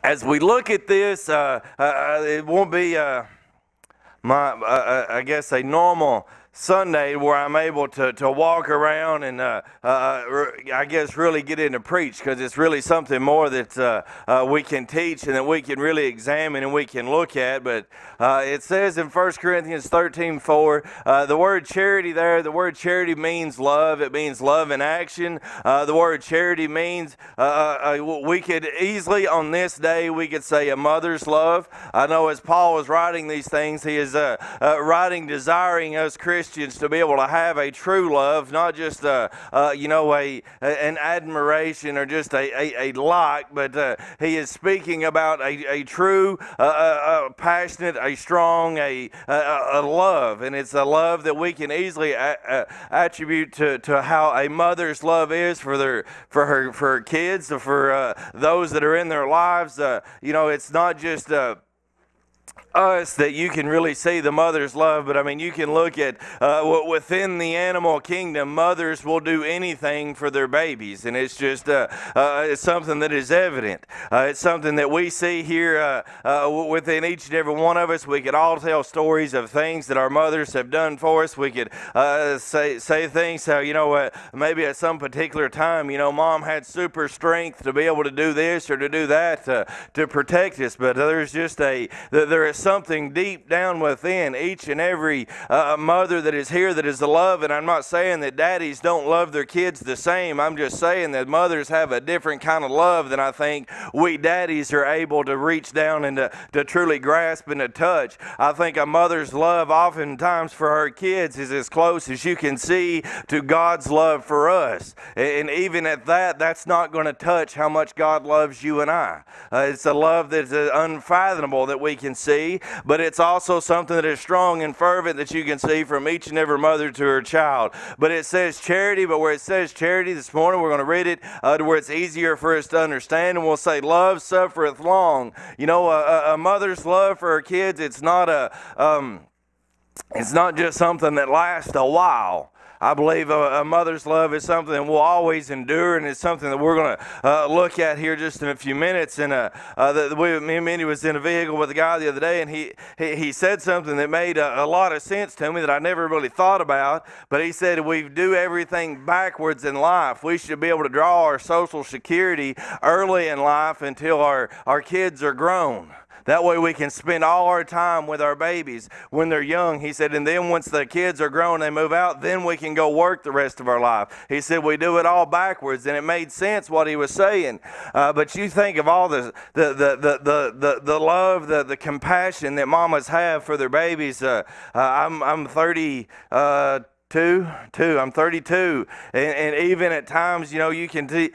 as we look at this, it won't be I guess a normal Sunday where I'm able to walk around and I guess really get into preach, because it's really something more that we can teach and that we can really examine and we can look at. But it says in 1 Corinthians 13:4, the word charity there, the word charity means love. It means love in action. The word charity means we could easily on this day we could say a mother's love. I know as Paul was writing these things, he is writing desiring us Christians to be able to have a true love, not just an admiration or just a like, but he is speaking about a true, passionate, a strong, a love, and it's a love that we can easily attribute to how a mother's love is for her kids, for those that are in their lives. It's not just us that you can really see the mother's love, but I mean, you can look at within the animal kingdom, mothers will do anything for their babies, and it's just it's something that is evident. It's something that we see here within each and every one of us. We could all tell stories of things that our mothers have done for us. We could say things how, maybe at some particular time, mom had super strength to be able to do this or to do that to protect us, but there's just there is something deep down within each and every mother that is here that is the love. And I'm not saying that daddies don't love their kids the same. I'm just saying that mothers have a different kind of love than I think we daddies are able to reach down and to truly grasp and to touch. I think a mother's love oftentimes for her kids is as close as you can see to God's love for us. And even at that, that's not going to touch how much God loves you and I. It's a love that's unfathomable that we can see, but it's also something that is strong and fervent that you can see from each and every mother to her child. But it says charity, but where it says charity this morning, we're going to read it to where it's easier for us to understand, and we'll say, love suffereth long. A mother's love for her kids, it's not just something that lasts a while. I believe a mother's love is something that will always endure, and it's something that we're going to look at here just in a few minutes. And me and Mindy was in a vehicle with a guy the other day, and he said something that made a lot of sense to me that I never really thought about. But he said, we do everything backwards in life. We should be able to draw our Social Security early in life until our kids are grown. That way we can spend all our time with our babies when they're young. He said, and then once the kids are grown, they move out, then we can go work the rest of our life. He said, we do it all backwards, and it made sense what he was saying. But you think of all the love, the compassion that mamas have for their babies. I'm 32. I'm 32, and even at times, you can see.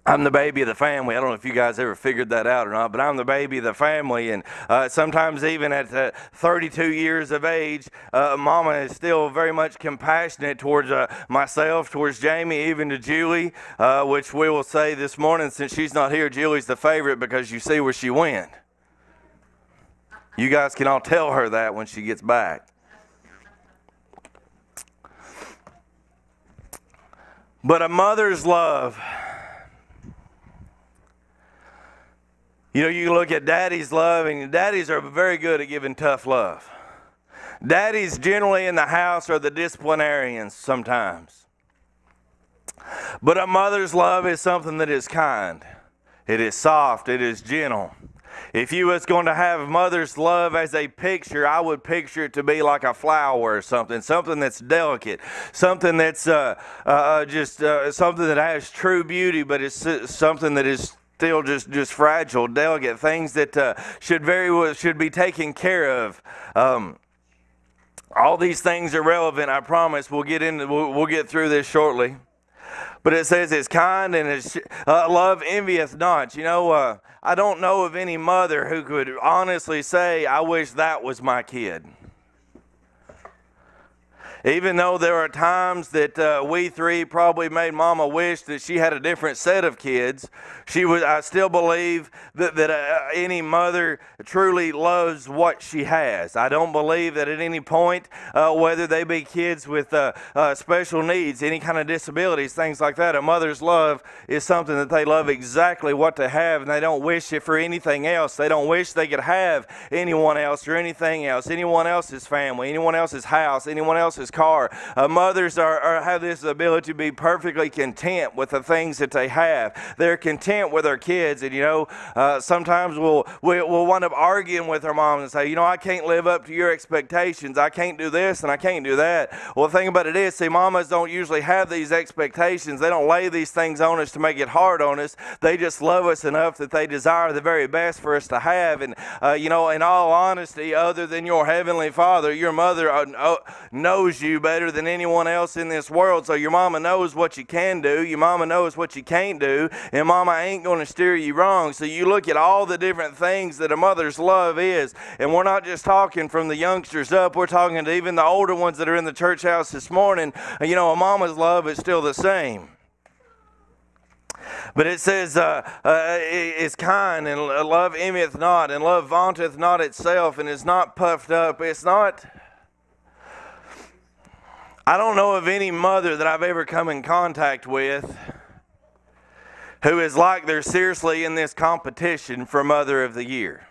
I'm the baby of the family. I don't know if you guys ever figured that out or not, but I'm the baby of the family. And sometimes even at 32 years of age, Mama is still very much compassionate towards myself, towards Jamie, even to Julie, which we will say this morning, since she's not here, Julie's the favorite because you see where she went. You guys can all tell her that when she gets back. But a mother's love... You look at daddy's love, and daddies are very good at giving tough love. Daddies generally in the house are the disciplinarians sometimes. But a mother's love is something that is kind. It is soft. It is gentle. If you was going to have mother's love as a picture, I would picture it to be like a flower or something that's delicate, something that's something that has true beauty, but it's something that is still just fragile, delicate, things that should be taken care of. All these things are relevant, I promise. We'll get through this shortly. But it says it's kind and it's love envieth not. I don't know of any mother who could honestly say, I wish that was my kid. Even though there are times that we three probably made Mama wish that she had a different set of kids, I still believe that any mother truly loves what she has. I don't believe that at any point, whether they be kids with special needs, any kind of disabilities, things like that, a mother's love is something that they love exactly what they have, and they don't wish it for anything else. They don't wish they could have anyone else or anything else, anyone else's family, anyone else's house, anyone else's car. Mothers have this ability to be perfectly content with the things that they have. They're content with their kids, and sometimes we'll wind up arguing with our moms and say, I can't live up to your expectations. I can't do this and I can't do that. Well, the thing about it is, see, mamas don't usually have these expectations. They don't lay these things on us to make it hard on us. They just love us enough that they desire the very best for us to have. And in all honesty, other than your heavenly Father, your mother knows you better than anyone else in this world. So your mama knows what you can do, your mama knows what you can't do, and mama ain't going to steer you wrong. So you look at all the different things that a mother's love is, and we're not just talking from the youngsters up, we're talking to even the older ones that are in the church house this morning. A mama's love is still the same. But it says, is kind, and love envieth not, and love vaunteth not itself, and is not puffed up. I don't know of any mother that I've ever come in contact with who is like they're seriously in this competition for Mother of the Year.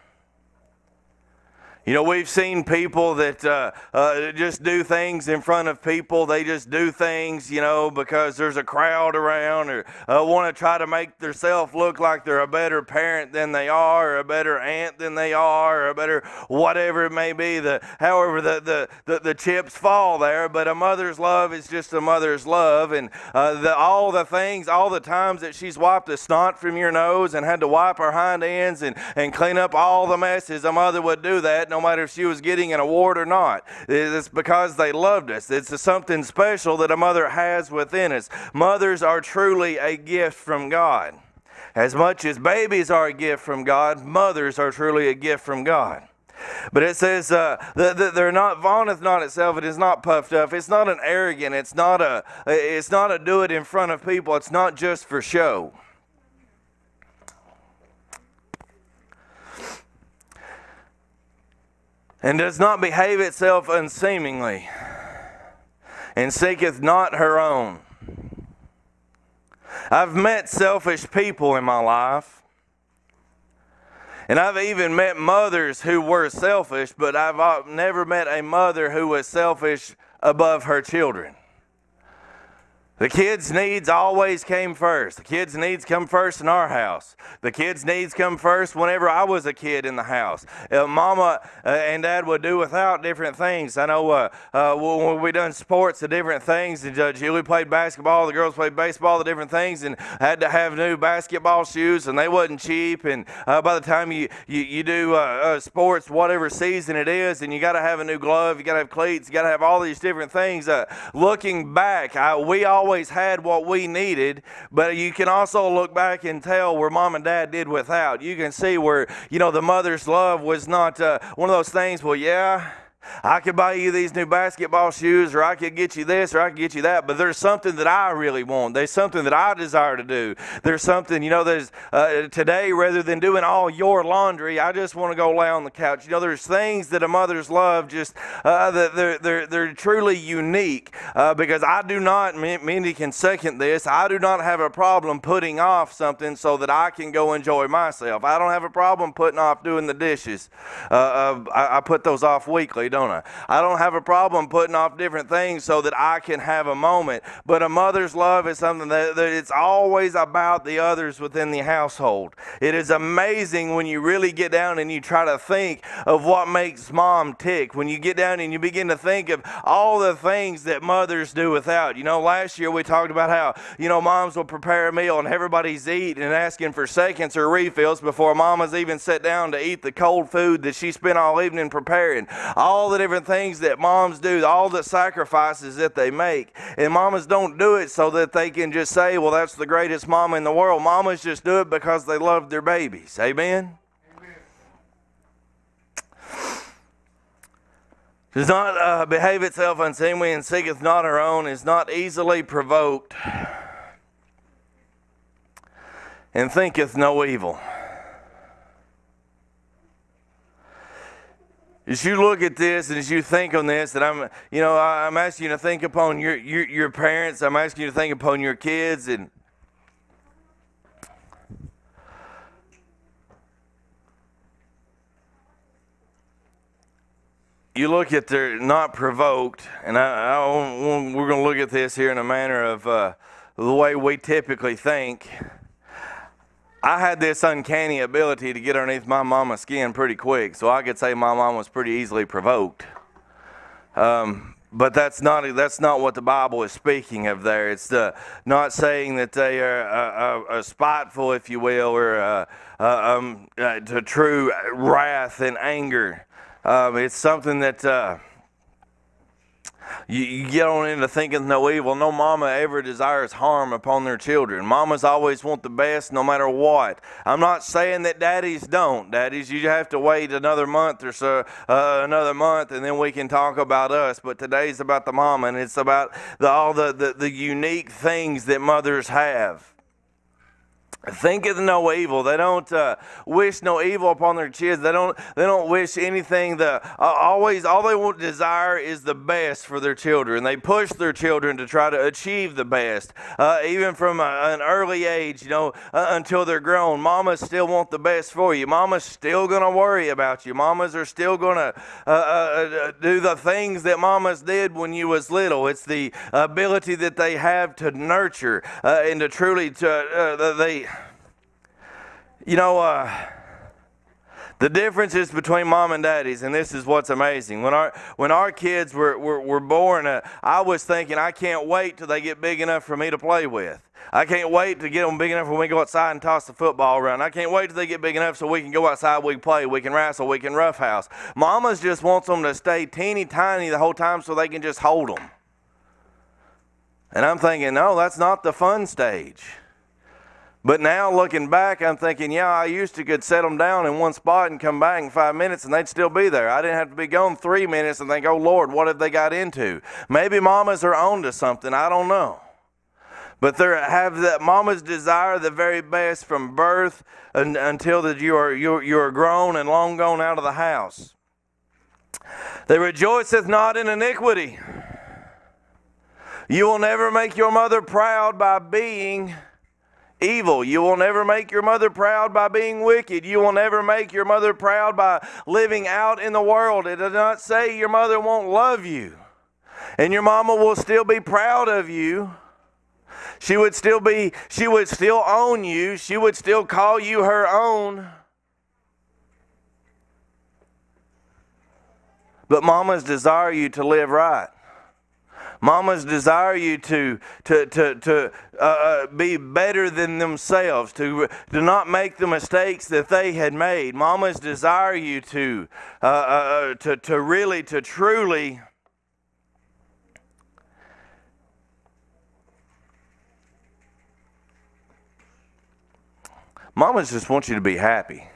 We've seen people that just do things in front of people. They just do things, because there's a crowd around, or want to try to make themselves look like they're a better parent than they are, or a better aunt than they are, or a better whatever it may be. However the chips fall there. But a mother's love is just a mother's love. And all the times that she's wiped the snot from your nose and had to wipe her hind ends and clean up all the messes, a mother would do that no matter if she was getting an award or not. It's because they loved us. It's something special that a mother has within us. Mothers are truly a gift from God. As much as babies are a gift from God, mothers are truly a gift from God. But it says they're not vaunteth not itself. It is not puffed up. It's not an arrogant. It's not a do it in front of people. It's not just for show. And does not behave itself unseemingly, and seeketh not her own. I've met selfish people in my life, and I've even met mothers who were selfish, but I've never met a mother who was selfish above her children. The kids' needs always came first. The kids' needs come first in our house. The kids' needs come first whenever I was a kid in the house. Mama and Dad would do without different things. I know when we done sports, the different things, and Julie played basketball, the girls played baseball, the different things, and had to have new basketball shoes, and they wasn't cheap. And by the time you do sports, whatever season it is, and you got to have a new glove, you got to have cleats, you got to have all these different things. Looking back, we always had what we needed, but you can also look back and tell where Mom and Dad did without. You can see where, the mother's love was not one of those things, well, yeah, I could buy you these new basketball shoes, or I could get you this, or I could get you that, but there's something that I really want. There's something that I desire to do. There's something, there's today, rather than doing all your laundry, I just want to go lay on the couch. There's things that a mother's love just, they're truly unique, because I do not, Mindy can second this, I do not have a problem putting off something so that I can go enjoy myself. I don't have a problem putting off doing the dishes. I put those off weekly, don't I? I don't have a problem putting off different things so that I can have a moment. But a mother's love is something that it's always about the others within the household. It is amazing when you really get down and you try to think of what makes Mom tick. When you get down and you begin to think of all the things that mothers do without. Last year we talked about how, moms will prepare a meal and everybody's eating and asking for seconds or refills before mama's even sat down to eat the cold food that she spent all evening preparing. All the different things that moms do, all the sacrifices that they make. And mamas don't do it so that they can just say, well, that's the greatest mama in the world. Mamas just do it because they love their babies. Amen? Does not behave itself unseemly, and seeketh not her own, is not easily provoked, and thinketh no evil. As you look at this and as you think on this, and I'm asking you to think upon your parents. I'm asking you to think upon your kids, and you look at they're not provoked, and we're going to look at this here in a manner of the way we typically think. I had this uncanny ability to get underneath my mama's skin pretty quick, so I could say my mom was pretty easily provoked. But that's not what the Bible is speaking of there. It's not saying that they are spiteful, if you will, or to true wrath and anger. It's something that you get on into thinking no evil. No mama ever desires harm upon their children. Mamas always want the best no matter what. I'm not saying that daddies don't. Daddies, you have to wait another month or so, and then we can talk about us. But today's about the mama, and it's about all the unique things that mothers have. Thinketh no evil. They don't wish no evil upon their kids. They don't wish anything. All they desire is the best for their children. They push their children to try to achieve the best, even from an early age. Until they're grown. Mamas still want the best for you. Mamas still gonna worry about you. Mamas are still gonna do the things that mamas did when you was little. It's the ability that they have to nurture and to truly the differences between mom and daddies, and this is what's amazing. When our kids were born, I was thinking, I can't wait till they get big enough for me to play with. I can't wait to get them big enough when we go outside and toss the football around. I can't wait till they get big enough so we can go outside, we can play, we can wrestle, we can roughhouse. Mamas just wants them to stay teeny tiny the whole time so they can just hold them. And I'm thinking, no, that's not the fun stage. But now looking back, I'm thinking, yeah, I used to could set them down in one spot and come back in 5 minutes and they'd still be there. I didn't have to be gone 3 minutes and think, oh Lord, what have they got into? Maybe mamas are on to something, I don't know. But mamas desire the very best from birth until that you are grown and long gone out of the house. They rejoiceth not in iniquity. You will never make your mother proud by being evil. You will never make your mother proud by being wicked. You will never make your mother proud by living out in the world. It does not say your mother won't love you. And your mama will still be proud of you. She would still own you. She would still call you her own. But mamas desire you to live right. Mamas desire you to be better than themselves, to not make the mistakes that they had made. Mamas desire you to truly Mamas just want you to be happy.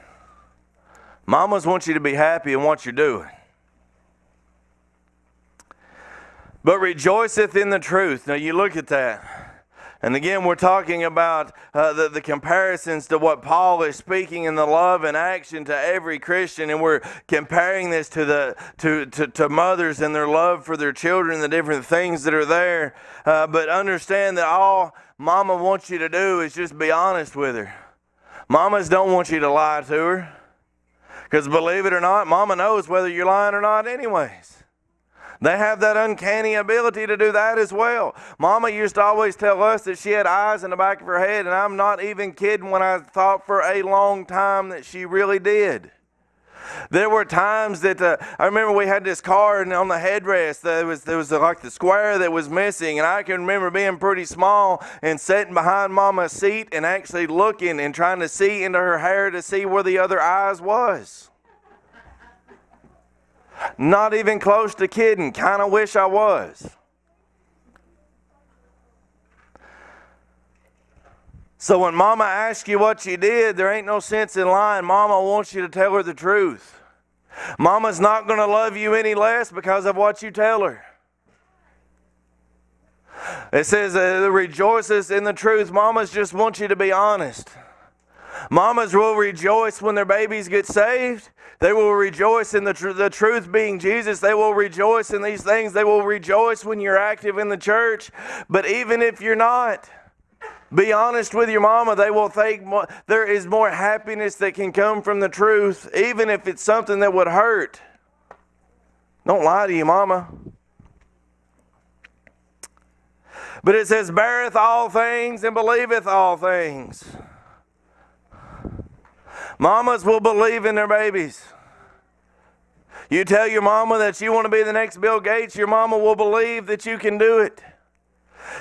Mamas want you to be happy in what you're doing. But rejoiceth in the truth. Now you look at that. And again, we're talking about the comparisons to what Paul is speaking in the love and action to every Christian. And we're comparing this to mothers and their love for their children, the different things that are there. But understand that all mama wants you to do is just be honest with her. Mamas don't want you to lie to her. Because believe it or not, mama knows whether you're lying or not anyways. They have that uncanny ability to do that as well. Mama used to always tell us that she had eyes in the back of her head, and I'm not even kidding when I thought for a long time that she really did. There were times that I remember we had this car, and on the headrest there was like the square that was missing, and I can remember being pretty small and sitting behind Mama's seat and actually looking and trying to see into her hair to see where the other eyes was. Not even close to kidding. Kind of wish I was. So when Mama asks you what you did, there ain't no sense in lying. Mama wants you to tell her the truth. Mama's not going to love you any less because of what you tell her. It says rejoices in the truth. Mamas just want you to be honest. Mamas will rejoice when their babies get saved. They will rejoice in the truth being Jesus. They will rejoice in these things. They will rejoice when you're active in the church. But even if you're not, be honest with your mama. They will think there is more happiness that can come from the truth, even if it's something that would hurt. Don't lie to your mama. But it says, beareth all things and believeth all things. Mamas will believe in their babies. You tell your mama that you want to be the next Bill Gates, your mama will believe that you can do it.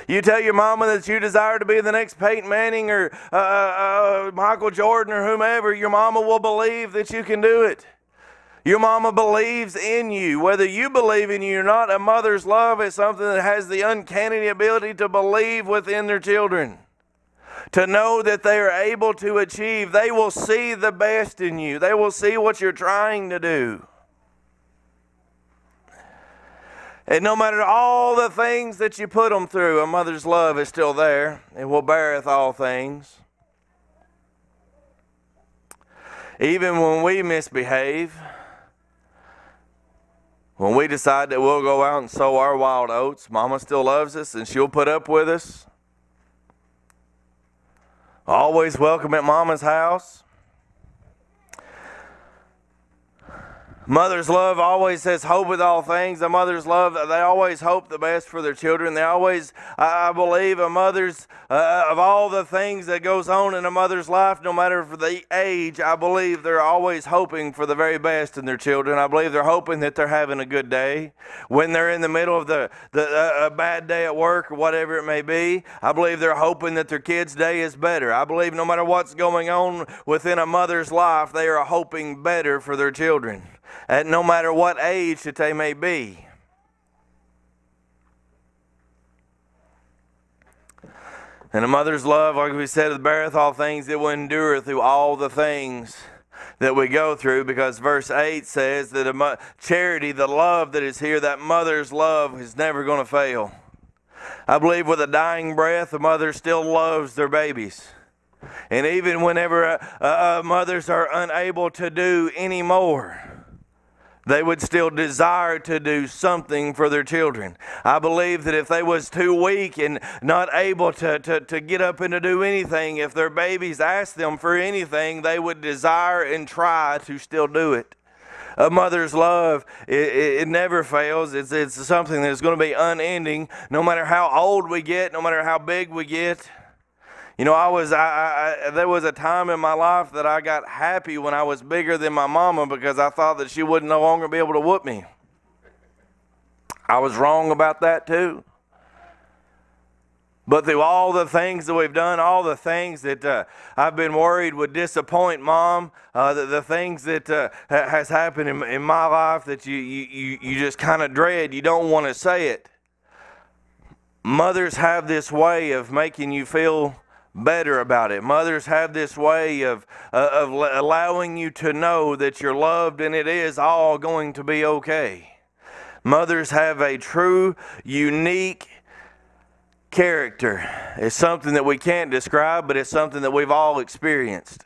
You tell your mama that you desire to be the next Peyton Manning or Michael Jordan or whomever, your mama will believe that you can do it. Your mama believes in you. Whether you believe in you or not, a mother's love is something that has the uncanny ability to believe within their children. To know that they are able to achieve. They will see the best in you. They will see what you're trying to do. And no matter all the things that you put them through, a mother's love is still there. It will beareth all things. Even when we misbehave, when we decide that we'll go out and sow our wild oats, Mama still loves us and she'll put up with us. Always welcome at Mama's house. Mother's love always says hope with all things. A mother's love, they always hope the best for their children. They always, I believe, a mother's, of all the things that goes on in a mother's life, no matter for the age, I believe they're always hoping for the very best in their children. I believe they're hoping that they're having a good day. When they're in the middle of a bad day at work or whatever it may be, I believe they're hoping that their kid's day is better. I believe no matter what's going on within a mother's life, they are hoping better for their children. At no matter what age that they may be. And a mother's love, like we said, it beareth all things. It will endure through all the things that we go through, because verse 8 says that charity, the love that is here, that mother's love is never going to fail. I believe with a dying breath, a mother still loves their babies. And even whenever mothers are unable to do any more, they would still desire to do something for their children. I believe that if they was too weak and not able to get up and to do anything, if their babies asked them for anything, they would desire and try to still do it. A mother's love, it never fails. It's something that's going to be unending, no matter how old we get, no matter how big we get. You know, there was a time in my life that I got happy when I was bigger than my mama, because I thought that she would no longer be able to whoop me. I was wrong about that too. But through all the things that we've done, all the things that I've been worried would disappoint Mom, the things that has happened in my life that you just kind of dread, you don't want to say it. Mothers have this way of making you feel better about it. Mothers have this way of allowing you to know that you're loved and it is all going to be okay. Mothers have a true, unique character. It's something that we can't describe, but it's something that we've all experienced.